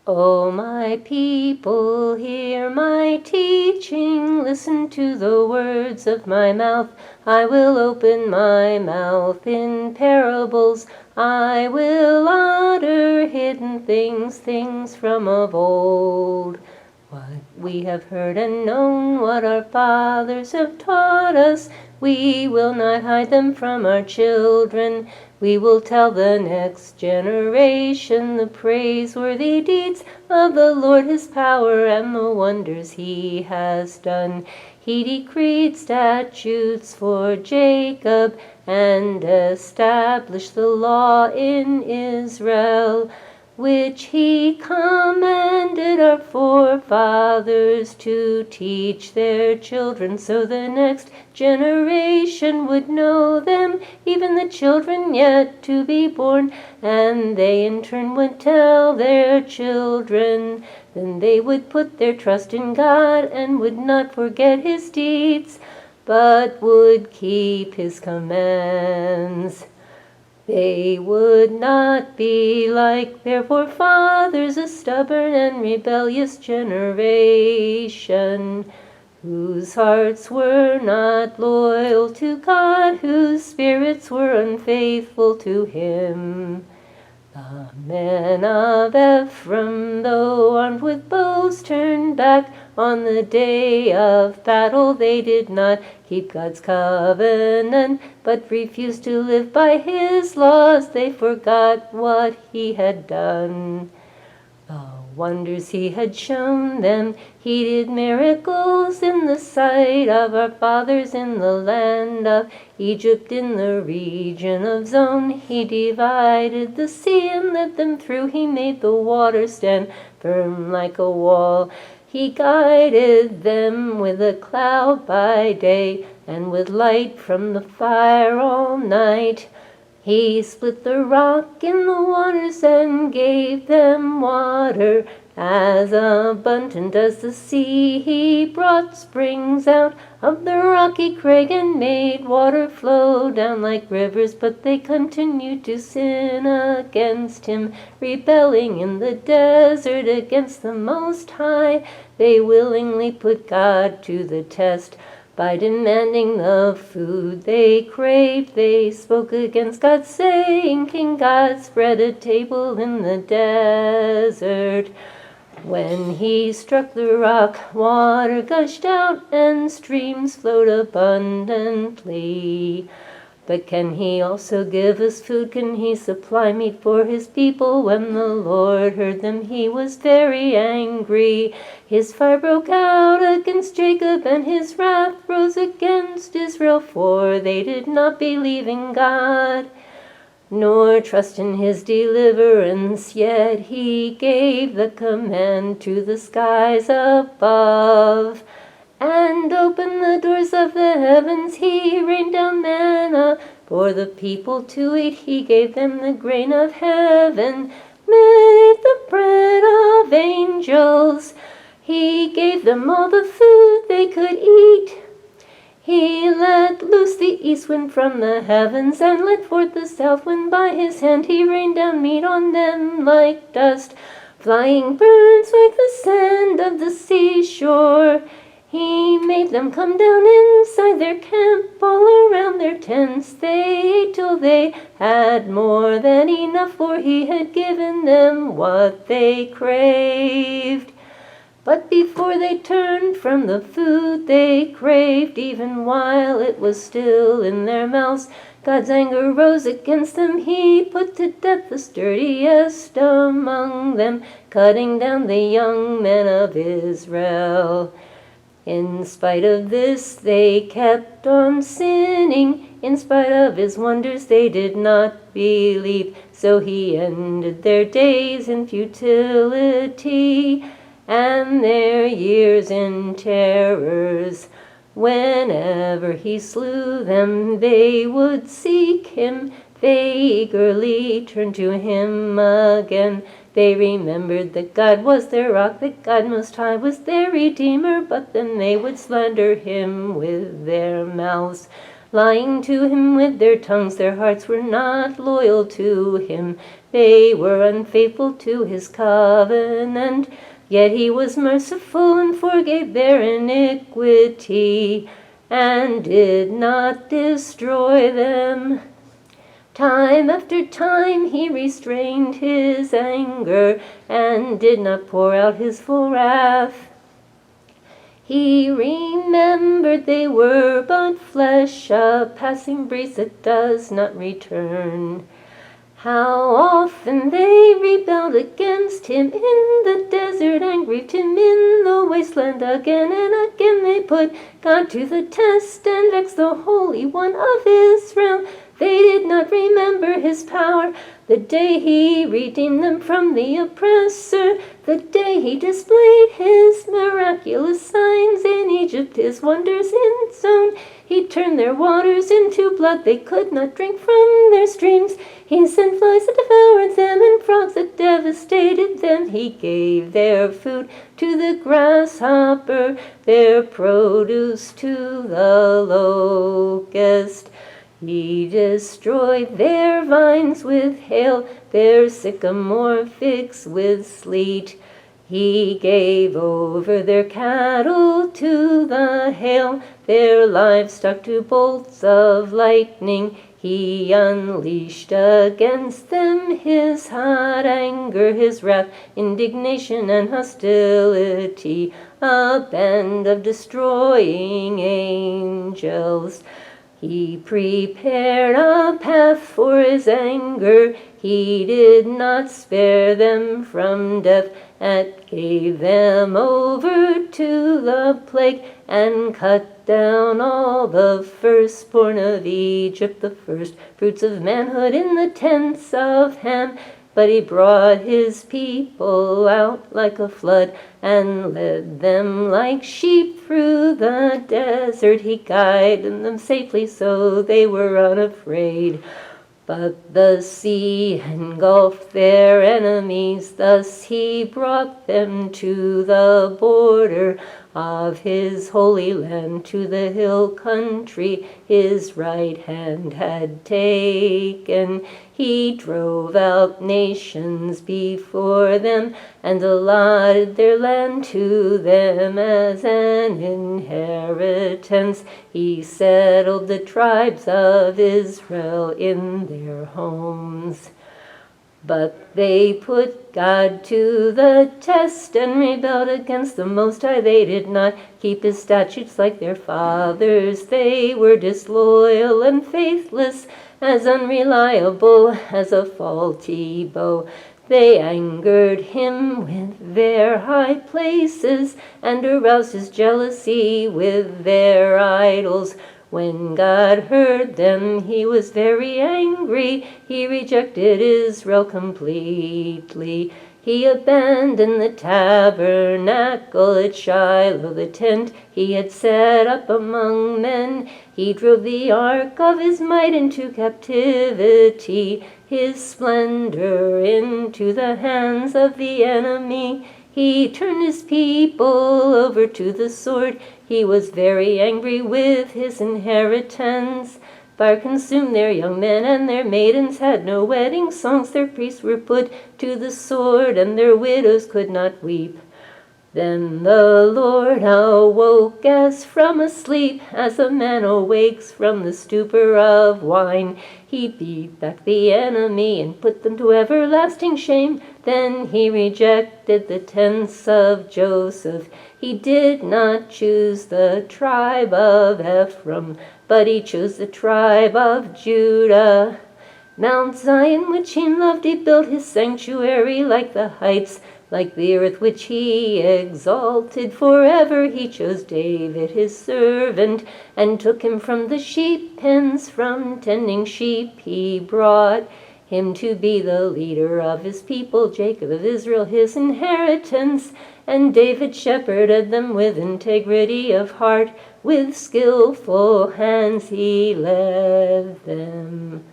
O my people, hear my teaching, listen to the words of my mouth. I will open my mouth in parables, I will utter hidden things, things from of old. What we have heard and known, what our fathers have taught us, we will not hide them from our children. We will tell the next generation the praiseworthy deeds of the Lord, his power, and the wonders he has done. He decreed statutes for Jacob and established the law in Israel, which he commanded our forefathers to teach their children, so the next generation would know them, even the children yet to be born, and they in turn would tell their children. Then they would put their trust in God and would not forget his deeds, but would keep his commands. They would not be like their forefathers, a stubborn and rebellious generation, whose hearts were not loyal to God, whose spirits were unfaithful to him. The men of Ephraim, though armed with bows, turned back on the day of battle. They did not keep God's covenant, but refused to live by his laws. They forgot what he had done, the wonders he had shown them. He did miracles in the sight of our fathers in the land of Egypt, in the region of Zoan. He divided the sea and led them through. He made the water stand firm like a wall. He guided them with a cloud by day and with light from the fire all night. He split the rock in the waters and gave them water as abundant as the sea. He brought springs out of the rocky crag and made water flow down like rivers, but they continued to sin against him, rebelling in the desert against the Most High. They willingly put God to the test by demanding the food they craved. They spoke against God, saying, "Can God spread a table in the desert?" When he struck the rock, water gushed out and streams flowed abundantly. But can he also give us food? Can he supply meat for his people? When the Lord heard them, he was very angry. His fire broke out against Jacob, and his wrath rose against Israel, for they did not believe in God, nor trust in his deliverance. Yet he gave the command to the skies above, and opened the doors of the heavens. He rained down manna for the people to eat. He gave them the grain of heaven. Men ate the bread of angels. He gave them all the food they could eat. He let loose the east wind from the heavens and let forth the south wind by his hand. He rained down meat on them like dust, flying birds like the sand of the seashore. He made them come down inside their camp, all around their tents. They ate till they had more than enough, for he had given them what they craved. But before they turned from the food they craved, even while it was still in their mouths, God's anger rose against them. He put to death the sturdiest among them, cutting down the young men of Israel. In spite of this, they kept on sinning. In spite of his wonders, they did not believe. So he ended their days in futility, and their years in terrors. Whenever he slew them, they would seek him. They eagerly turned to him again. They remembered that God was their rock, that God Most High was their Redeemer, but then they would slander him with their mouths, lying to him with their tongues. Their hearts were not loyal to him. They were unfaithful to his covenant, yet he was merciful and forgave their iniquity, and did not destroy them. Time after time he restrained his anger, and did not pour out his full wrath. He remembered they were but flesh, a passing breeze that does not return. How often they rebelled against him in the desert, and grieved him in the wasteland. Again and again they put God to the test, and vexed the Holy One of Israel. They did not remember his power, the day he redeemed them from the oppressor, the day he displayed his miraculous signs in Egypt, his wonders in Zoan. He turned their waters into blood, they could not drink from their streams. He sent flies that devoured them, and frogs that devastated them. He gave their food to the grasshopper, their produce to the locust. He destroyed their vines with hail, their sycamore figs with sleet. He gave over their cattle to the hail, their livestock to bolts of lightning. He unleashed against them his hot anger, his wrath, indignation, and hostility, a band of destroying angels. He prepared a path for his anger. He did not spare them from death, and gave them over to the plague, and cut down all the firstborn of Egypt, the first fruits of manhood in the tents of Ham. But he brought his people out like a flood, and led them like sheep through the desert. He guided them safely, so they were unafraid. But the sea engulfed their enemies, thus he brought them to the border of his holy land, to the hill country his right hand had taken. He drove out nations before them, and allotted their land to them as an inheritance. He settled the tribes of Israel in their homes. But they put God to the test, and rebelled against the Most High. They did not keep his statutes like their fathers. They were disloyal and faithless, as unreliable as a faulty bow. They angered him with their high places, and aroused his jealousy with their idols. When God heard them, he was very angry. He rejected Israel completely. He abandoned the tabernacle at Shiloh, the tent he had set up among men. He drove the ark of his might into captivity, his splendor into the hands of the enemy. He turned his people over to the sword. He was very angry with his inheritance. Fire consumed their young men, and their maidens had no wedding songs. Their priests were put to the sword, and their widows could not weep. Then the Lord awoke as from a sleep, as a man awakes from the stupor of wine. He beat back the enemy and put them to everlasting shame. Then he rejected the tents of Joseph. He did not choose the tribe of Ephraim, but he chose the tribe of Judah. Mount Zion, which he loved, he built his sanctuary like the heights, like the earth which he exalted forever. He chose David his servant, and took him from the sheep pens. From tending sheep he brought him to be the leader of his people, Jacob of Israel his inheritance. And David shepherded them with integrity of heart. With skillful hands he led them.